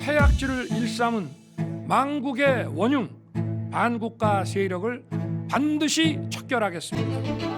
폐악질을 일삼은 망국의 원흉 반국가 세력을 반드시 척결하겠습니다.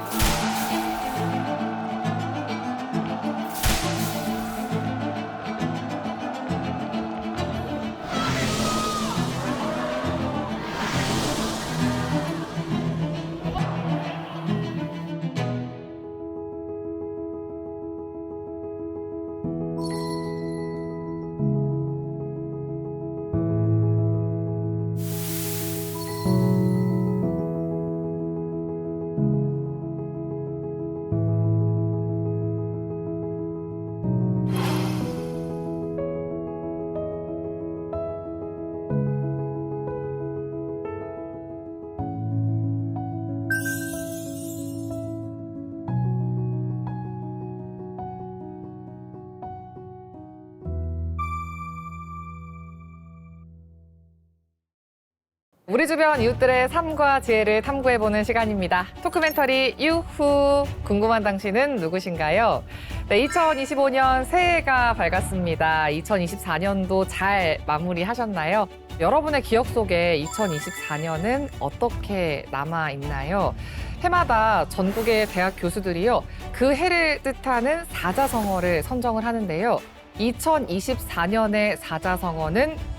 우리 주변 이웃들의 삶과 지혜를 탐구해보는 시간입니다. 토크멘터리 유후, 궁금한 당신은 누구신가요? 네, 2025년 새해가 밝았습니다. 2024년도 잘 마무리하셨나요? 여러분의 기억 속에 2024년은 어떻게 남아있나요? 해마다 전국의 대학 교수들이요, 그 해를 뜻하는 사자성어를 선정을 하는데요. 2024년의 사자성어는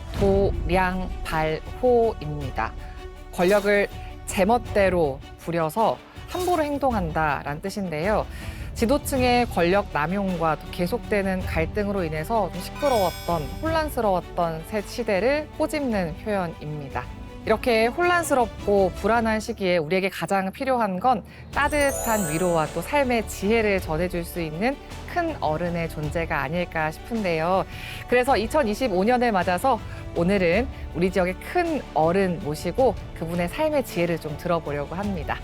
도량발호입니다. 권력을 제멋대로 부려서 함부로 행동한다라는 뜻인데요. 지도층의 권력 남용과 또 계속되는 갈등으로 인해서 좀 시끄러웠던, 혼란스러웠던 새 시대를 꼬집는 표현입니다. 이렇게 혼란스럽고 불안한 시기에 우리에게 가장 필요한 건 따뜻한 위로와 또 삶의 지혜를 전해줄 수 있는 큰 어른의 존재가 아닐까 싶은데요. 그래서 2025년을 맞아서 오늘은 우리 지역의 큰 어른 모시고 그분의 삶의 지혜를 좀 들어보려고 합니다.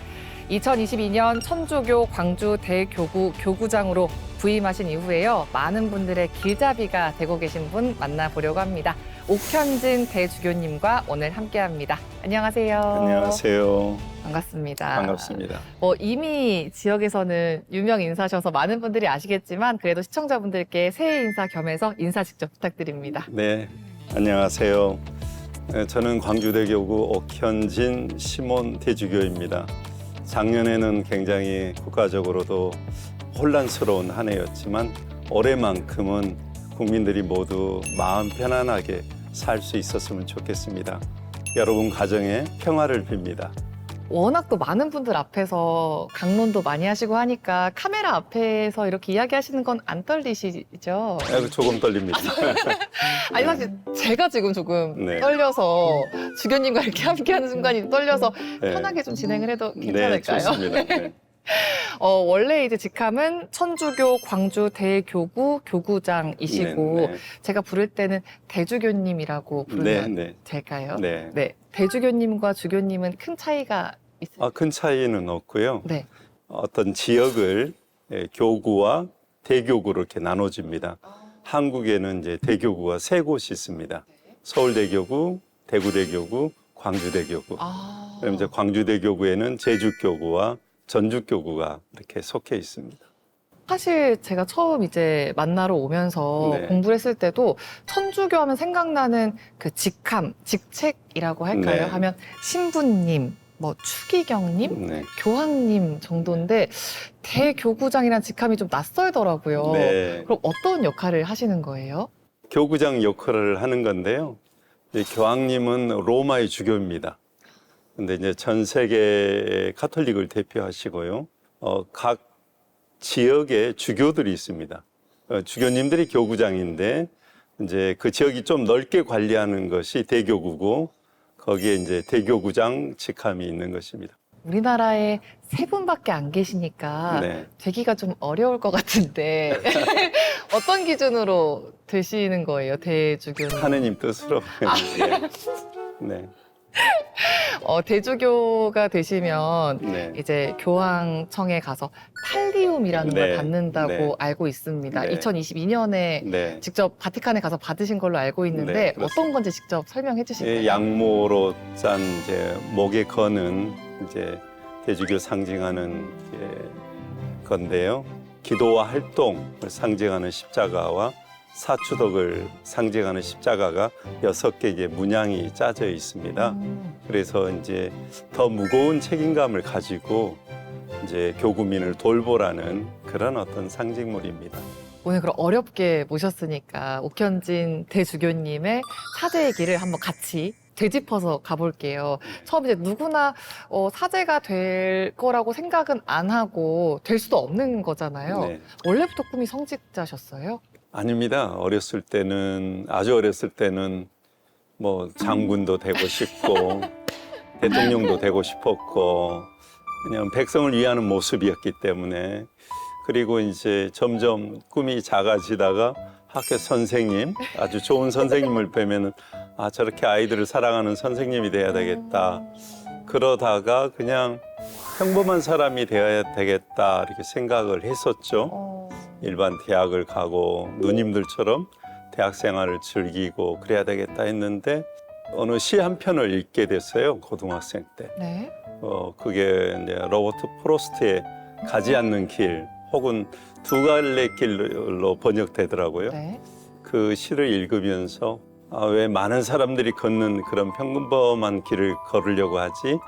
2022년 천주교 광주 대교구 교구장으로 부임하신 이후에요, 많은 분들의 길잡이가 되고 계신 분 만나보려고 합니다. 옥현진 대주교님과 오늘 함께합니다. 안녕하세요. 안녕하세요. 반갑습니다. 반갑습니다. 이미 지역에서는 유명 인사셔서 많은 분들이 아시겠지만 그래도 시청자분들께 새해 인사 겸해서 인사 직접 부탁드립니다. 네, 안녕하세요. 저는 광주대교구 옥현진 시몬 대주교입니다. 작년에는 굉장히 국가적으로도 혼란스러운 한 해였지만 올해만큼은 국민들이 모두 마음 편안하게 살 수 있었으면 좋겠습니다. 여러분 가정에 평화를 빕니다. 워낙 또 많은 분들 앞에서 강론도 많이 하시고 하니까 카메라 앞에서 이렇게 이야기하시는 건 안 떨리시죠? 조금 떨립니다. 아니 사실 제가 지금 조금 네. 떨려서 주교님과 이렇게 함께하는 순간이 떨려서 네. 편하게 좀 진행을 해도 네, 괜찮을까요? 좋습니다. 네. 원래 이제 직함은 천주교 광주 대교구 교구장이시고 네, 네. 제가 부를 때는 대주교님이라고 부르면 네, 네. 될까요? 네. 네. 대주교님과 주교님은 큰 차이가 있어요? 큰 차이는 없고요. 네. 어떤 지역을 교구와 대교구로 이렇게 나눠집니다. 한국에는 이제 대교구가 세 곳이 있습니다. 서울대교구, 대구대교구, 광주대교구. 그럼 이제 광주대교구에는 제주교구와 전주교구가 이렇게 속해 있습니다. 사실 제가 처음 이제 만나러 오면서 네. 공부를 했을 때도 천주교 하면 생각나는 그 직함, 직책이라고 할까요? 네. 하면 신부님, 뭐 추기경님, 네. 교황님 정도인데 대교구장이라는 직함이 좀 낯설더라고요. 네. 그럼 어떤 역할을 하시는 거예요? 교구장 역할을 하는 건데요. 이 교황님은 로마의 주교입니다. 근데 이제 전 세계 가톨릭을 대표하시고요. 각 지역에 주교들이 있습니다. 주교님들이 교구장인데 이제 그 지역이 좀 넓게 관리하는 것이 대교구고 거기에 이제 대교구장 직함이 있는 것입니다. 우리나라에 세 분밖에 안 계시니까 네. 되기가 좀 어려울 것 같은데 어떤 기준으로 되시는 거예요, 대주교는? 하느님 뜻으로. 예. 네. 대주교가 되시면 네. 이제 교황청에 가서 팔리움이라는 걸 네. 받는다고 네. 알고 있습니다. 네. 2022년에 네. 직접 바티칸에 가서 받으신 걸로 알고 있는데 네, 그렇습니다. 어떤 건지 직접 설명해 주실까요? 양모로 짠 이제 목에 거는 이제 대주교 상징하는 건데요. 기도와 활동을 상징하는 십자가와 사추덕을 상징하는 십자가가 6개의 문양이 짜져 있습니다. 그래서 이제 더 무거운 책임감을 가지고 이제 교구민을 돌보라는 그런 어떤 상징물입니다. 오늘 그럼 어렵게 모셨으니까 옥현진 대주교님의 사제의 길을 한번 같이 되짚어서 가볼게요. 처음 이제 누구나 사제가 될 거라고 생각은 안 하고 될 수도 없는 거잖아요. 네. 원래부터 꿈이 성직자셨어요? 아닙니다. 어렸을 때는 아주 어렸을 때는 뭐 장군도 되고 싶고 대통령도 되고 싶었고 그냥 백성을 위하는 모습이었기 때문에 그리고 이제 점점 꿈이 작아지다가 학교 선생님 아주 좋은 선생님을 뵈면은 아 저렇게 아이들을 사랑하는 선생님이 돼야 되겠다. 그러다가 그냥 평범한 사람이 되어야 되겠다 이렇게 생각을 했었죠. 일반 대학을 가고 누님들처럼 대학 생활을 즐기고 그래야 되겠다 했는데 어느 시 한 편을 읽게 됐어요. 고등학생 때. 네. 그게 이제 로버트 프로스트의 가지 않는 길 혹은 두 갈래 길로 번역되더라고요. 네. 그 시를 읽으면서 왜 많은 사람들이 걷는 그런 평범한 길을 걸으려고 하지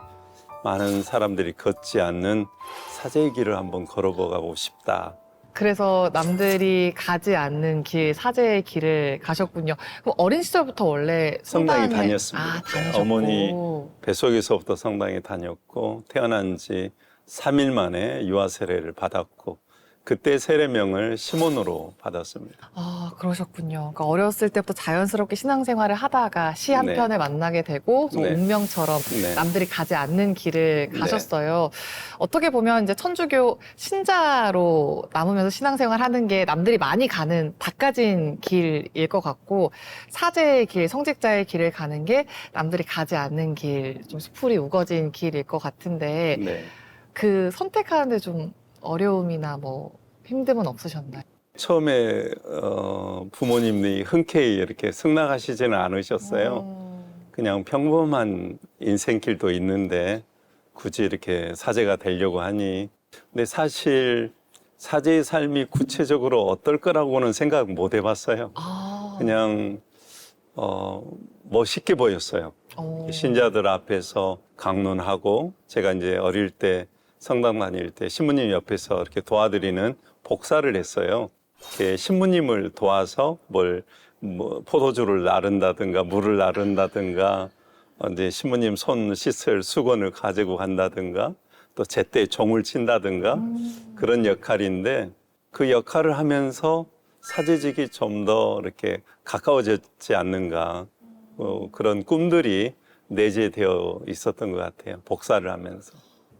많은 사람들이 걷지 않는 사제의 길을 한번 걸어보고 싶다. 그래서 남들이 가지 않는 길, 사제의 길을 가셨군요. 그럼 어린 시절부터 원래 성당에 성당에- 다녔습니다. 아, 다니셨고. 어머니 뱃속에서부터 성당에 다녔고 태어난 지 3일 만에 유아 세례를 받았고 그때 세례명을 시몬으로 받았습니다. 아, 그러셨군요. 그러니까 어렸을 때부터 자연스럽게 신앙생활을 하다가 시 한 네. 편을 만나게 되고 좀 네. 운명처럼 네. 남들이 가지 않는 길을 네. 가셨어요. 어떻게 보면 이제 천주교 신자로 남으면서 신앙생활 하는 게 남들이 많이 가는 닦아진 길일 것 같고 사제의 길, 성직자의 길을 가는 게 남들이 가지 않는 길, 좀 수풀이 우거진 길일 것 같은데 네. 그 선택하는데 좀 어려움이나 뭐 힘듦은 없으셨나요? 처음에 부모님이 흔쾌히 이렇게 승낙하시지는 않으셨어요. 그냥 평범한 인생길도 있는데 굳이 이렇게 사제가 되려고 하니 근데 사실 사제의 삶이 구체적으로 어떨 거라고는 생각 못 해봤어요. 아, 그냥 멋있게 보였어요. 신자들 앞에서 강론하고 제가 이제 어릴 때 성당 다닐 때 신부님 옆에서 이렇게 도와드리는 복사를 했어요. 이렇게 신부님을 도와서 뭐 포도주를 나른다든가 물을 나른다든가 이제 신부님 손 씻을 수건을 가지고 간다든가 또 제때 종을 친다든가 그런 역할인데 그 역할을 하면서 사제직이 좀 더 이렇게 가까워졌지 않는가 그런 꿈들이 내재되어 있었던 것 같아요. 복사를 하면서.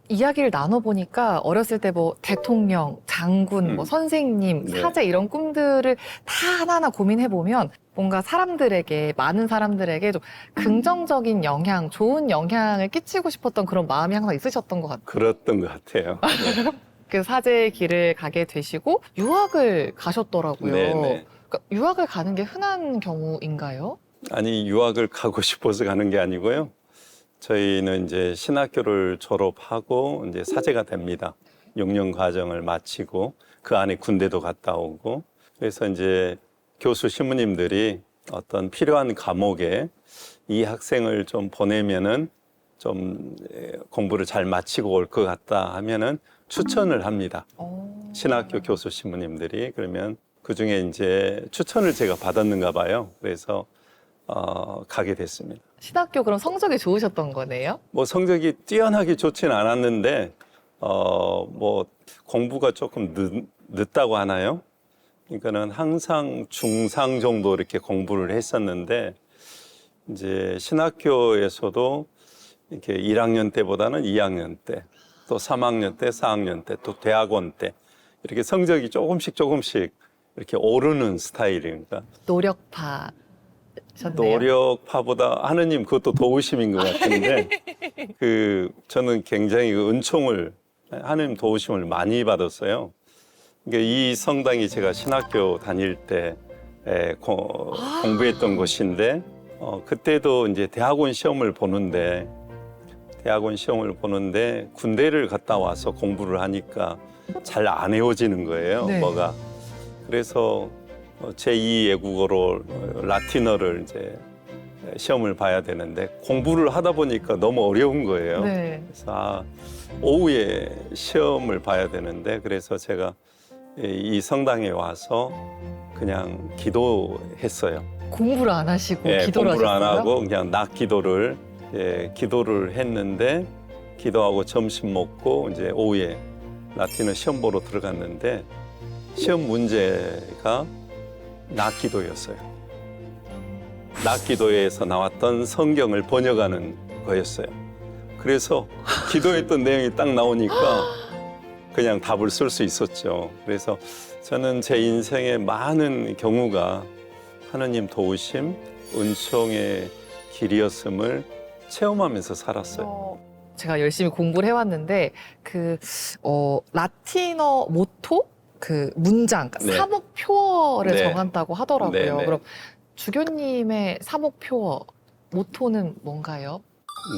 이야기를 나눠보니까 어렸을 때 뭐 대통령, 장군, 뭐 선생님, 네. 사제 이런 꿈들을 다 하나하나 고민해보면 뭔가 사람들에게, 많은 사람들에게 좀 긍정적인 영향, 좋은 영향을 끼치고 싶었던 그런 마음이 항상 있으셨던 것 같아요. 그랬던 것 같아요. 네. 그 사제의 길을 가게 되시고 유학을 가셨더라고요. 네. 그러니까 유학을 가는 게 흔한 경우인가요? 아니 유학을 가고 싶어서 가는 게 아니고요. 저희는 이제 신학교를 졸업하고 이제 사제가 됩니다. 6년 과정을 마치고 그 안에 군대도 갔다 오고 그래서 이제 교수 신부님들이 어떤 필요한 과목에 이 학생을 좀 보내면은 좀 공부를 잘 마치고 올 것 같다 하면은 추천을 합니다. 신학교 교수 신부님들이 그러면 그 중에 이제 추천을 제가 받았는가 봐요. 그래서 가게 됐습니다. 신학교 그럼 성적이 좋으셨던 거네요? 뭐 성적이 뛰어나게 좋지는 않았는데 뭐 공부가 조금 늦다고 하나요? 그러니까는 항상 중상 정도 이렇게 공부를 했었는데 이제 신학교에서도 이렇게 1학년 때보다는 2학년 때, 또 3학년 때, 4학년 때, 또 대학원 때 이렇게 성적이 조금씩 이렇게 오르는 스타일입니다. 노력파. 노력파보다 하느님 그것도 도우심인 것 같은데 저는 굉장히 그 은총을 하느님 도우심을 많이 받았어요. 그러니까 이 성당이 제가 신학교 다닐 때 공부했던 곳인데 그때도 이제 대학원 시험을 보는데 군대를 갔다 와서 공부를 하니까 잘 안 외워지는 거예요. 네. 뭐가. 그래서 제2 외국어로 라틴어를 이제 시험을 봐야 되는데 공부를 하다 보니까 너무 어려운 거예요. 네. 그래서 오후에 시험을 봐야 되는데 그래서 제가 이 성당에 와서 그냥 기도했어요. 공부를 안 하시고 예, 기도를 공부를 안 하셨어요? 하고 그냥 낮 기도를 기도를 했는데 기도하고 점심 먹고 이제 오후에 라틴어 시험 보러 들어갔는데 시험 문제가 낮 기도였어요. 낮 기도에서 나왔던 성경을 번역하는 거였어요. 그래서 기도했던 내용이 딱 나오니까 그냥 답을 쓸 수 있었죠. 그래서 저는 제 인생의 많은 경우가 하느님 도우심, 은총의 길이었음을 체험하면서 살았어요. 제가 열심히 공부를 해왔는데 라틴어 모토 그 문장 네. 사목표어를 네. 정한다고 하더라고요. 네, 네. 그럼 주교님의 사목표어 모토는 뭔가요?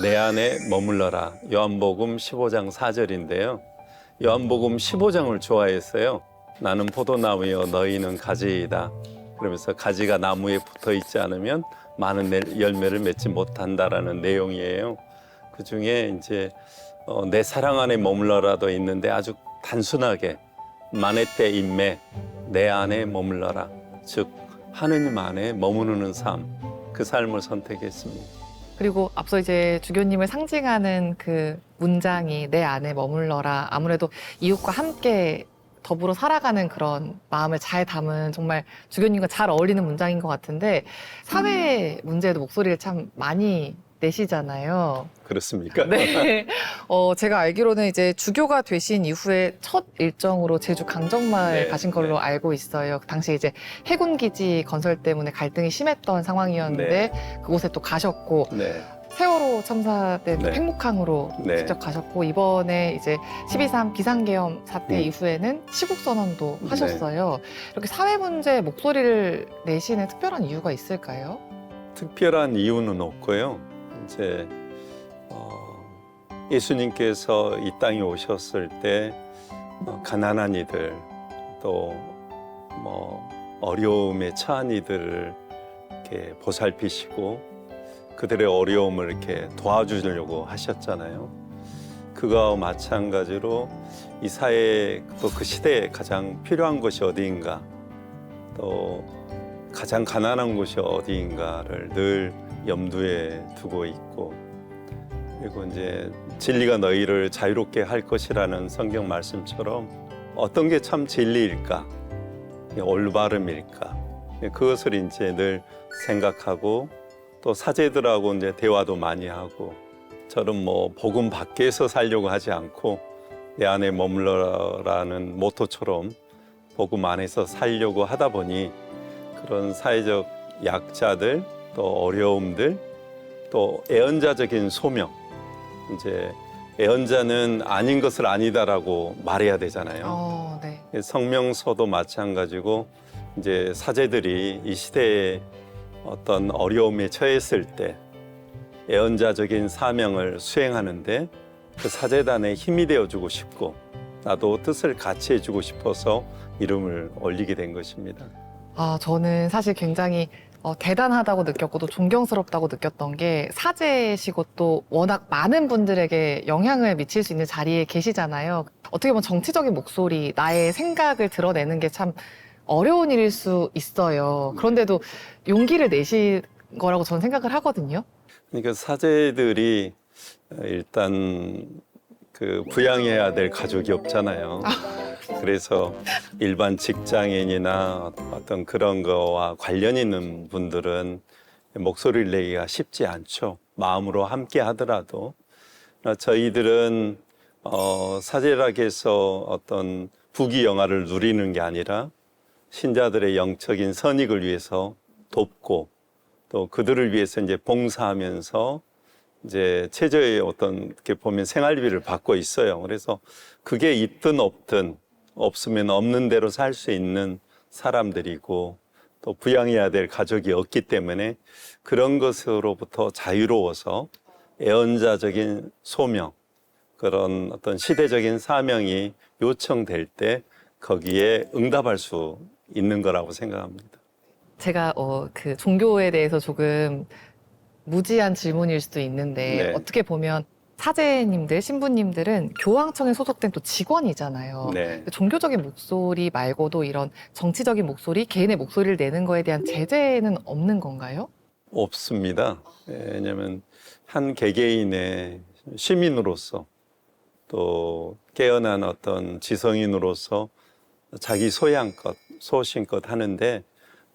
내 안에 머물러라. 요한복음 15장 4절인데요. 요한복음 15장을 좋아했어요. 나는 포도나무여 너희는 가지이다. 그러면서 가지가 나무에 붙어 있지 않으면 많은 열매를 맺지 못한다라는 내용이에요. 그 중에 이제 내 사랑 안에 머물러라도 있는데 아주 단순하게 마네테 임매 내 안에 머물러라. 즉 하느님 안에 머무르는 삶, 그 삶을 선택했습니다. 그리고 앞서 이제 주교님을 상징하는 그 문장이 내 안에 머물러라. 아무래도 이웃과 함께 더불어 살아가는 그런 마음을 잘 담은 정말 주교님과 잘 어울리는 문장인 것 같은데 사회 문제에도 목소리를 참 많이 내시잖아요. 그렇습니까? 네. 제가 알기로는 이제 주교가 되신 이후에 첫 일정으로 제주 강정마을 네, 가신 걸로 네. 알고 있어요. 그 당시에 이제 해군기지 건설 때문에 갈등이 심했던 상황이었는데 그곳에 또 가셨고 네. 세월호 참사 때 네. 팽목항으로 네. 직접 가셨고 이번에 이제 12.3 비상계엄 사태 이후에는 시국선언도 네. 하셨어요. 이렇게 사회 문제에 목소리를 내시는 특별한 이유가 있을까요? 특별한 이유는 없고요. 이제 예수님께서 이 땅에 오셨을 때 가난한 이들 또 어려움에 처한 이들을 이렇게 보살피시고 그들의 어려움을 이렇게 도와주려고 하셨잖아요. 그거와 마찬가지로 이 사회 또 그 시대에 가장 필요한 것이 어디인가 또 가장 가난한 곳이 어디인가를 늘 염두에 두고 있고 그리고 이제 진리가 너희를 자유롭게 할 것이라는 성경 말씀처럼 어떤 게 참 진리일까 올바름일까 그것을 이제 늘 생각하고 또 사제들하고 이제 대화도 많이 하고 저는 복음 밖에서 살려고 하지 않고 내 안에 머물러라는 모토처럼 복음 안에서 살려고 하다 보니 그런 사회적 약자들 또 어려움들 또 애언자적인 소명 이제 애언자는 아닌 것을 아니다라고 말해야 되잖아요. 네. 성명서도 마찬가지고 이제 사제들이 이 시대에 어떤 어려움에 처했을 때 애언자적인 사명을 수행하는데 그 사제단에 힘이 되어주고 싶고 나도 뜻을 같이 해주고 싶어서 이름을 올리게 된 것입니다. 저는 사실 굉장히 대단하다고 느꼈고 또 존경스럽다고 느꼈던 게 사제시고 또 워낙 많은 분들에게 영향을 미칠 수 있는 자리에 계시잖아요. 어떻게 보면 정치적인 목소리, 나의 생각을 드러내는 게 참 어려운 일일 수 있어요. 그런데도 용기를 내신 거라고 저는 생각을 하거든요. 그러니까 사제들이 일단 그 부양해야 될 가족이 없잖아요. 그래서 일반 직장인이나 어떤 그런 거와 관련 있는 분들은 목소리를 내기가 쉽지 않죠. 마음으로 함께 하더라도. 저희들은 사제라고 해서 어떤 부귀영화를 누리는 게 아니라 신자들의 영적인 선익을 위해서 돕고 또 그들을 위해서 이제 봉사하면서 이제 최저의 어떤 이렇게 보면 생활비를 받고 있어요. 그래서 그게 있든 없든 없으면 없는 대로 살 수 있는 사람들이고 또 부양해야 될 가족이 없기 때문에 그런 것으로부터 자유로워서 애언자적인 소명 그런 어떤 시대적인 사명이 요청될 때 거기에 응답할 수 있는 거라고 생각합니다. 제가 그 종교에 대해서 조금 무지한 질문일 수도 있는데 네. 어떻게 보면 사제님들, 신부님들은 교황청에 소속된 또 직원이잖아요. 네. 종교적인 목소리 말고도 이런 정치적인 목소리, 개인의 목소리를 내는 거에 대한 제재는 없는 건가요? 없습니다. 왜냐하면 한 개개인의 시민으로서 또 깨어난 어떤 지성인으로서 자기 소양껏 소신껏 하는데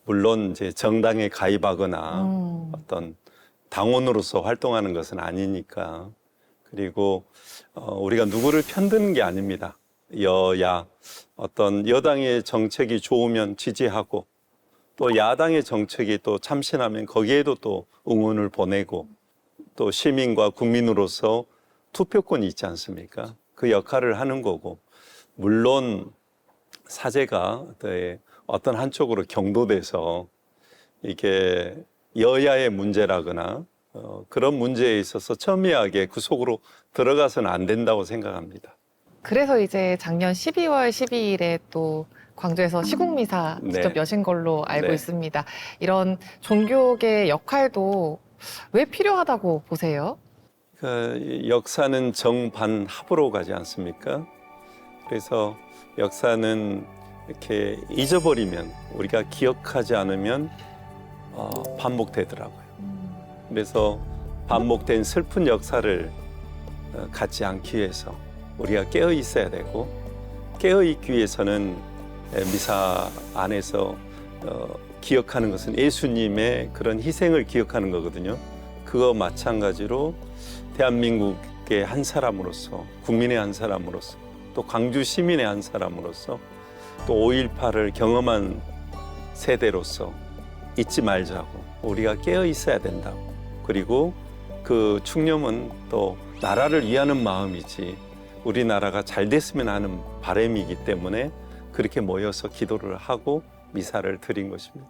물론 이제 정당에 가입하거나 어떤 당원으로서 활동하는 것은 아니니까 그리고 우리가 누구를 편드는 게 아닙니다. 여야 어떤 여당의 정책이 좋으면 지지하고 또 야당의 정책이 또 참신하면 거기에도 또 응원을 보내고 또 시민과 국민으로서 투표권이 있지 않습니까? 그 역할을 하는 거고 물론 사제가 어떤 한쪽으로 경도돼서 이게 여야의 문제라거나 그런 문제에 있어서 첨예하게 그 속으로 들어가서는 안 된다고 생각합니다. 그래서 이제 작년 12월 12일에 또 광주에서 시국미사 네. 직접 여신 걸로 알고 네. 있습니다. 이런 종교계의 역할도 왜 필요하다고 보세요? 그 역사는 정반합으로 가지 않습니까? 그래서 역사는 이렇게 잊어버리면 우리가 기억하지 않으면 반복되더라고요. 그래서 반복된 슬픈 역사를 갖지 않기 위해서 우리가 깨어 있어야 되고 깨어 있기 위해서는 미사 안에서 기억하는 것은 예수님의 그런 희생을 기억하는 거거든요. 그거 마찬가지로 대한민국의 한 사람으로서 국민의 한 사람으로서 또 광주 시민의 한 사람으로서 또 5.18을 경험한 세대로서 잊지 말자고 우리가 깨어 있어야 된다고 그리고 그 충념은 또 나라를 위하는 마음이지 우리나라가 잘 됐으면 하는 바람이기 때문에 그렇게 모여서 기도를 하고 미사를 드린 것입니다.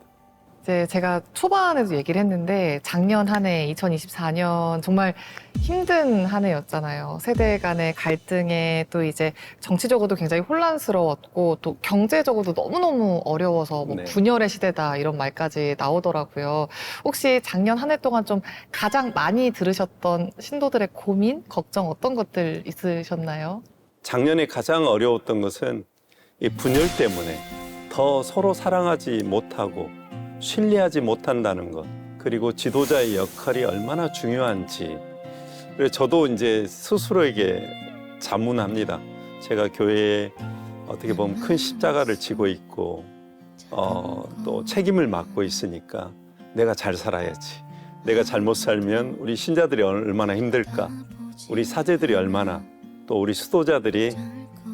이제 제가 초반에도 얘기를 했는데 작년 한 해 2024년 정말 힘든 한 해였잖아요. 세대 간의 갈등에 또 이제 정치적으로도 굉장히 혼란스러웠고 또 경제적으로도 너무너무 어려워서 뭐 네. 분열의 시대다 이런 말까지 나오더라고요. 혹시 작년 한 해 동안 좀 가장 많이 들으셨던 신도들의 고민, 걱정 어떤 것들 있으셨나요? 작년에 가장 어려웠던 것은 이 분열 때문에 더 서로 사랑하지 못하고 신뢰하지 못한다는 것 그리고 지도자의 역할이 얼마나 중요한지 그래서 저도 이제 스스로에게 자문합니다. 제가 교회에 어떻게 보면 큰 십자가를 지고 있고 또 책임을 맡고 있으니까 내가 잘 살아야지. 내가 잘못 살면 우리 신자들이 얼마나 힘들까? 우리 사제들이 얼마나 또 우리 수도자들이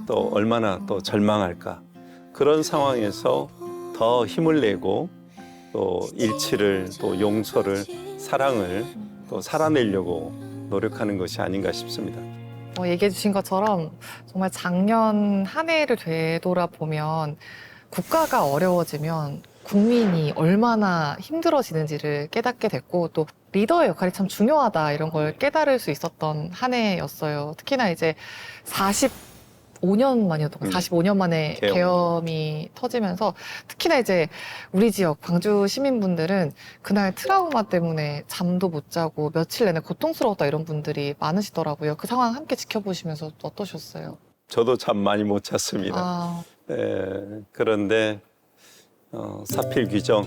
또 얼마나 또 절망할까? 그런 상황에서 더 힘을 내고 또 일치를 또 용서를 사랑을 또 살아내려고 노력하는 것이 아닌가 싶습니다. 얘기해 주신 것처럼 정말 작년 한 해를 되돌아보면 국가가 어려워지면 국민이 얼마나 힘들어지는지를 깨닫게 됐고 또 리더의 역할이 참 중요하다 이런 걸 깨달을 수 있었던 한 해였어요. 특히나 이제 45년 만이었던 45년 만에 계엄이 터지면서 특히나 이제 우리 지역 광주 시민분들은 그날 트라우마 때문에 잠도 못 자고 며칠 내내 고통스러웠다 이런 분들이 많으시더라고요. 그 상황 함께 지켜보시면서 어떠셨어요? 저도 잠 많이 못 잤습니다. 아, 그런데 사필 규정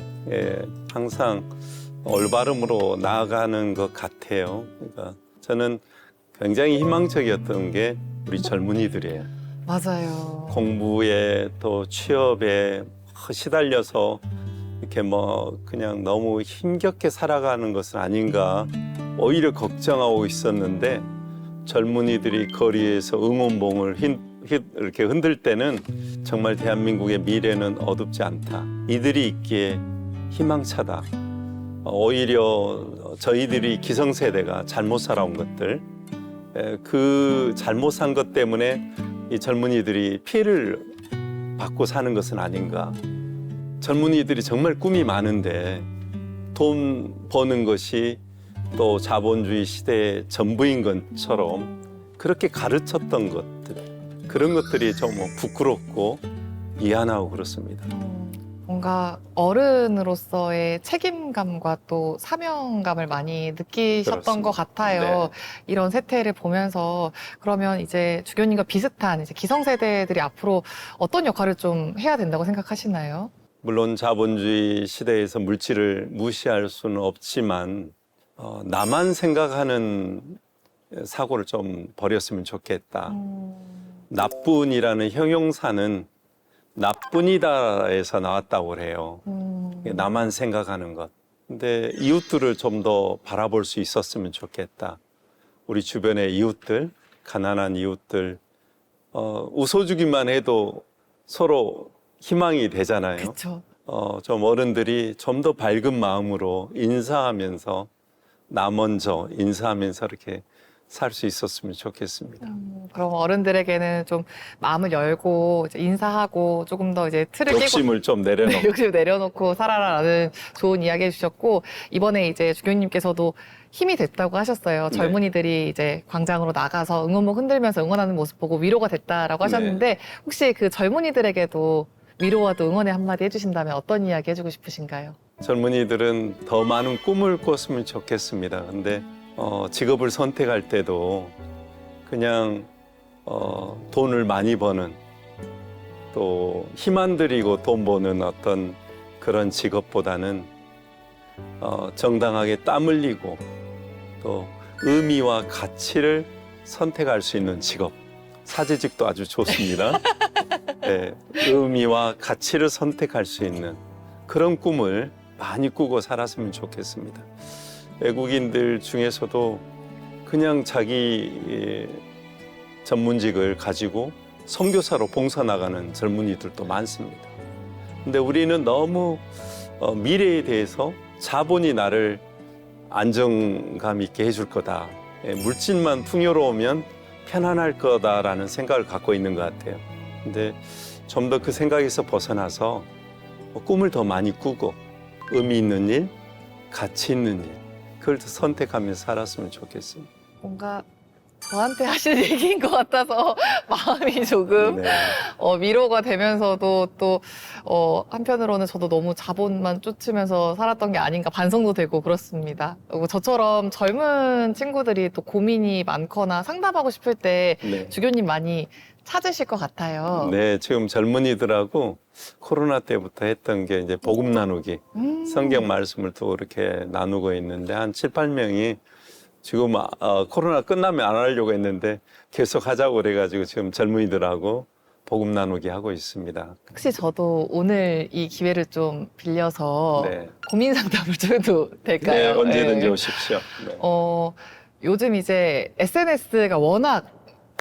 항상 올바름으로 나아가는 것 같아요. 그러니까 저는 굉장히 희망적이었던 게 우리 젊은이들이에요. 맞아요. 공부에 또 취업에 시달려서 이렇게 뭐 그냥 너무 힘겹게 살아가는 것은 아닌가 오히려 걱정하고 있었는데 젊은이들이 거리에서 응원봉을 이렇게 흔들 때는 정말 대한민국의 미래는 어둡지 않다. 이들이 있기에 희망차다. 오히려 저희들이 기성세대가 잘못 살아온 것들 그 잘못 산 것 때문에 이 젊은이들이 피해를 받고 사는 것은 아닌가. 젊은이들이 정말 꿈이 많은데 돈 버는 것이 또 자본주의 시대의 전부인 것처럼 그렇게 가르쳤던 것들 그런 것들이 좀 부끄럽고 미안하고 그렇습니다. 뭔가 어른으로서의 책임감과 또 사명감을 많이 느끼셨던 그렇습니다. 것 같아요. 네. 이런 세태를 보면서. 그러면 이제 주교님과 비슷한 이제 기성세대들이 앞으로 어떤 역할을 좀 해야 된다고 생각하시나요? 물론 자본주의 시대에서 물질을 무시할 수는 없지만 나만 생각하는 사고를 좀 버렸으면 좋겠다. 나뿐이라는 형용사는 나뿐이다에서 나왔다고 해요. 나만 생각하는 것. 근데 이웃들을 좀 더 바라볼 수 있었으면 좋겠다. 우리 주변의 이웃들, 가난한 이웃들, 웃어주기만 해도 서로 희망이 되잖아요. 그렇죠. 좀 어른들이 좀 더 밝은 마음으로 인사하면서 나 먼저 인사하면서 이렇게 살 수 있었으면 좋겠습니다. 그럼 어른들에게는 좀 마음을 열고 이제 인사하고 조금 더 이제 틀을 깨고 욕심을 좀 내려놓고 네, 욕심 내려놓고 살아라라는 좋은 이야기 해주셨고, 이번에 이제 주교님께서도 힘이 됐다고 하셨어요. 네. 젊은이들이 이제 광장으로 나가서 응원목 흔들면서 응원하는 모습 보고 위로가 됐다라고 하셨는데, 혹시 그 젊은이들에게도 위로와 또 응원의 한마디 해주신다면 어떤 이야기 해주고 싶으신가요? 젊은이들은 더 많은 꿈을 꿨으면 좋겠습니다. 근데 직업을 선택할 때도 그냥 돈을 많이 버는 또 힘 안 들이고 돈 버는 어떤 그런 직업보다는 정당하게 땀 흘리고 또 의미와 가치를 선택할 수 있는 직업. 사제직도 아주 좋습니다. 네, 의미와 가치를 선택할 수 있는 그런 꿈을 많이 꾸고 살았으면 좋겠습니다. 외국인들 중에서도 그냥 자기 전문직을 가지고 선교사로 봉사 나가는 젊은이들도 많습니다. 근데 우리는 너무 미래에 대해서 자본이 나를 안정감 있게 해줄 거다. 물질만 풍요로우면 편안할 거다라는 생각을 갖고 있는 것 같아요. 근데 좀 더 그 생각에서 벗어나서 꿈을 더 많이 꾸고 의미 있는 일, 가치 있는 일, 그걸 더 선택하면서 살았으면 좋겠습니다. 뭔가 저한테 하시는 얘기인 것 같아서 마음이 조금 네. 위로가 되면서도 또 한편으로는 저도 너무 자본만 쫓으면서 살았던 게 아닌가 반성도 되고 그렇습니다. 그리고 저처럼 젊은 친구들이 또 고민이 많거나 상담하고 싶을 때 네. 주교님 많이 찾으실 것 같아요. 네, 지금 젊은이들하고 코로나 때부터 했던 게 이제 복음 나누기, 성경 말씀을 또 이렇게 나누고 있는데 한 7, 8명이 지금 코로나 끝나면 안 하려고 했는데 계속 하자고 그래가지고 지금 젊은이들하고 복음 나누기 하고 있습니다. 혹시 저도 오늘 이 기회를 좀 빌려서 네. 고민 상담을 좀 해도 네, 될까요? 언제든지 네. 오십시오. 네. 요즘 이제 SNS가 워낙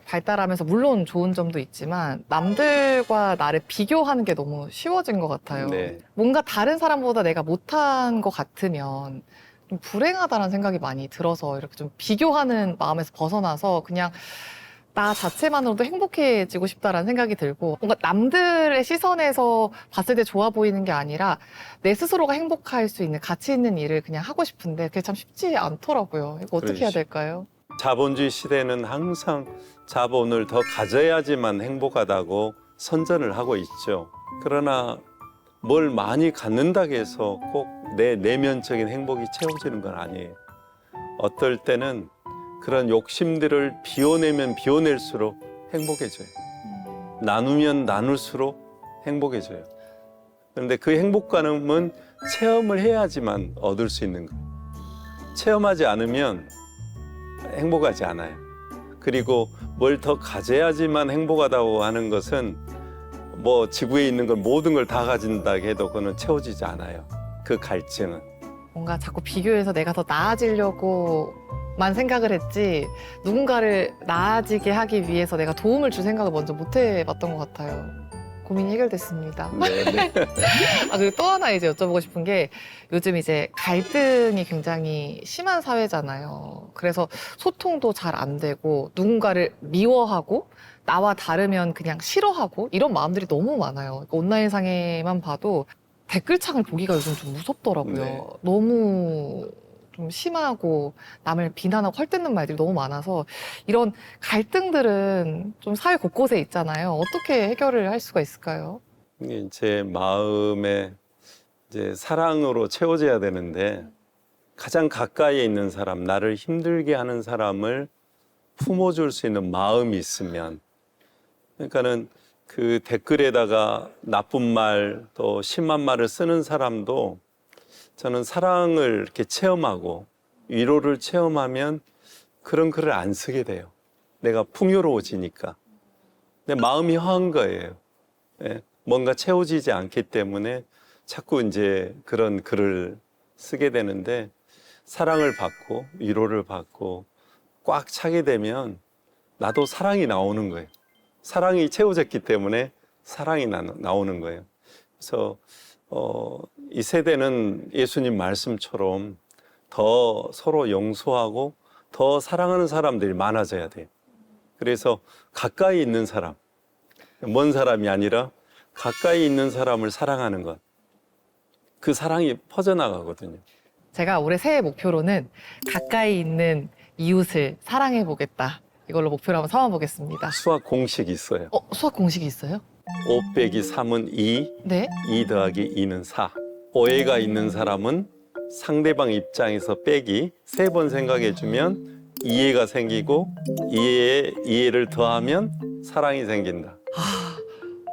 발달하면서 물론 좋은 점도 있지만 남들과 나를 비교하는 게 너무 쉬워진 것 같아요. 네. 뭔가 다른 사람보다 내가 못한 것 같으면 좀 불행하다는 생각이 많이 들어서 이렇게 좀 비교하는 마음에서 벗어나서 그냥 나 자체만으로도 행복해지고 싶다라는 생각이 들고, 뭔가 남들의 시선에서 봤을 때 좋아 보이는 게 아니라 내 스스로가 행복할 수 있는 가치 있는 일을 그냥 하고 싶은데 그게 참 쉽지 않더라고요. 이거 어떻게 해야 그러시죠. 될까요? 자본주의 시대는 항상 자본을 더 가져야지만 행복하다고 선전을 하고 있죠. 그러나 뭘 많이 갖는다고 해서 꼭 내 내면적인 행복이 채워지는 건 아니에요. 어떨 때는 그런 욕심들을 비워내면 비워낼수록 행복해져요. 나누면 나눌수록 행복해져요. 그런데 그 행복감은 체험을 해야지만 얻을 수 있는 거예요. 체험하지 않으면 행복하지 않아요. 그리고 뭘 더 가져야지만 행복하다고 하는 것은 뭐 지구에 있는 걸 모든 걸 다 가진다고 해도 그거는 채워지지 않아요. 그 갈증은. 뭔가 자꾸 비교해서 내가 더 나아지려고만 생각을 했지 누군가를 나아지게 하기 위해서 내가 도움을 줄 생각을 먼저 못 해봤던 것 같아요. 고민이 해결됐습니다. 네, 네. 그리고 또 하나 이제 여쭤보고 싶은 게 요즘 이제 갈등이 굉장히 심한 사회잖아요. 그래서 소통도 잘 안 되고 누군가를 미워하고 나와 다르면 그냥 싫어하고 이런 마음들이 너무 많아요. 온라인상에만 봐도 댓글창을 보기가 요즘 좀 무섭더라고요. 네. 너무 좀 심하고 남을 비난하고 헐뜯는 말들이 너무 많아서 이런 갈등들은 좀 사회 곳곳에 있잖아요. 어떻게 해결을 할 수가 있을까요? 제 마음에 이제 사랑으로 채워져야 되는데 가장 가까이에 있는 사람, 나를 힘들게 하는 사람을 품어줄 수 있는 마음이 있으면, 그러니까는 그 댓글에다가 나쁜 말 또 심한 말을 쓰는 사람도 저는 사랑을 이렇게 체험하고 위로를 체험하면 그런 글을 안 쓰게 돼요. 내가 풍요로워지니까. 내 마음이 허한 거예요. 예, 뭔가 채워지지 않기 때문에 자꾸 이제 그런 글을 쓰게 되는데, 사랑을 받고 위로를 받고 꽉 차게 되면 나도 사랑이 나오는 거예요. 사랑이 채워졌기 때문에 사랑이 나오는 거예요. 그래서 이 세대는 예수님 말씀처럼 더 서로 용서하고 더 사랑하는 사람들이 많아져야 돼요. 그래서 가까이 있는 사람, 먼 사람이 아니라 가까이 있는 사람을 사랑하는 것, 그 사랑이 퍼져나가거든요. 제가 올해 새해 목표로는 가까이 있는 이웃을 사랑해 보겠다. 이걸로 목표로 한번 삼아보겠습니다. 수학 공식이 있어요. 수학 공식이 있어요? 5 빼기 3은 2, 네. 2 더하기 2는 4. 오해가 있는 사람은 상대방 입장에서 빼기 3번 생각해주면 이해가 생기고, 이해를 더하면 사랑이 생긴다.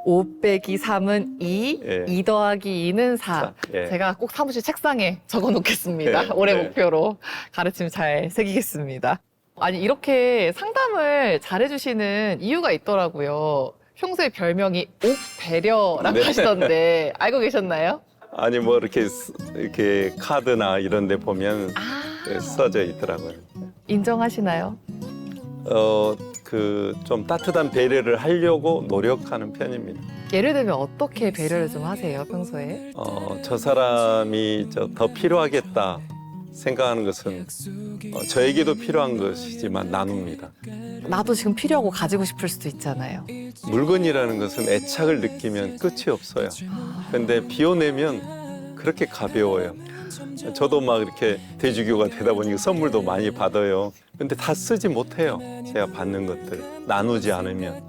5 빼기 3은 2, 예. 2 더하기 2는 4. 예. 제가 꼭 사무실 책상에 적어 놓겠습니다. 예. 올해 예. 목표로 가르침 잘 새기겠습니다. 아니, 이렇게 상담을 잘해주시는 이유가 있더라고요. 평소에 별명이 옥배려라고 네. 하시던데 알고 계셨나요? 아니 뭐 이렇게 카드나 이런 데 보면 써져 있더라고요. 인정하시나요? 좀 따뜻한 배려를 하려고 노력하는 편입니다. 예를 들면 어떻게 배려를 좀 하세요, 평소에? 저 사람이 더 필요하겠다 생각하는 것은 저에게도 필요한 것이지만 나눕니다. 나도 지금 필요하고 가지고 싶을 수도 있잖아요. 물건이라는 것은 애착을 느끼면 끝이 없어요. 근데 비워내면 그렇게 가벼워요. 저도 막 이렇게 대주교가 되다 보니까 선물도 많이 받아요. 근데 다 쓰지 못해요. 제가 받는 것들 나누지 않으면,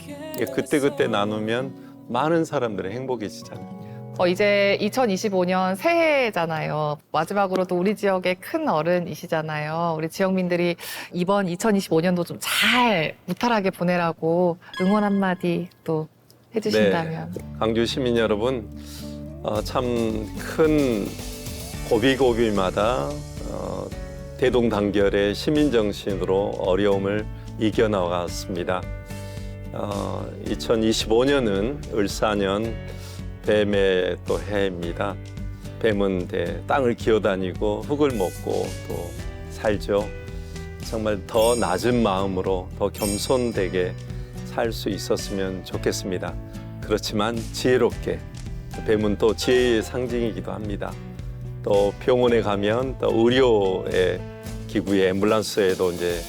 그때 나누면 많은 사람들의 행복해지잖아요. 이제 2025년 새해잖아요. 마지막으로 또 우리 지역의 큰 어른이시잖아요. 우리 지역민들이 이번 2025년도 좀 잘 무탈하게 보내라고 응원 한마디 또 해주신다면. 네, 광주 시민 여러분, 참 큰 고비고비마다 대동단결의 시민정신으로 어려움을 이겨나갔습니다. 2025년은 을사년 뱀의 또 해입니다. 뱀은 땅을 기어다니고 흙을 먹고 또 살죠. 정말 더 낮은 마음으로 더 겸손되게 살 수 있었으면 좋겠습니다. 그렇지만 지혜롭게, 뱀은 또 지혜의 상징이기도 합니다. 또 병원에 가면 또 의료의 기구의 앰뷸런스에도 이제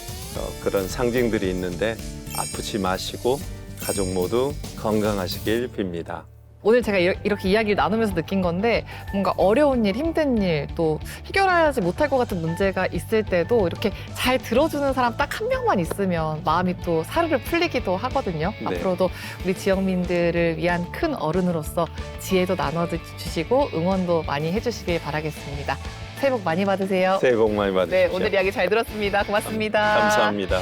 그런 상징들이 있는데, 아프지 마시고 가족 모두 건강하시길 빕니다. 오늘 제가 이렇게 이야기를 나누면서 느낀 건데, 뭔가 어려운 일, 힘든 일, 또 해결하지 못할 것 같은 문제가 있을 때도 이렇게 잘 들어주는 사람 딱 한 명만 있으면 마음이 또 사르르 풀리기도 하거든요. 네. 앞으로도 우리 지역민들을 위한 큰 어른으로서 지혜도 나눠주시고 응원도 많이 해주시길 바라겠습니다. 새해 복 많이 받으세요. 새해 복 많이 받으십시오. 네, 오늘 이야기 잘 들었습니다. 고맙습니다. 감사합니다.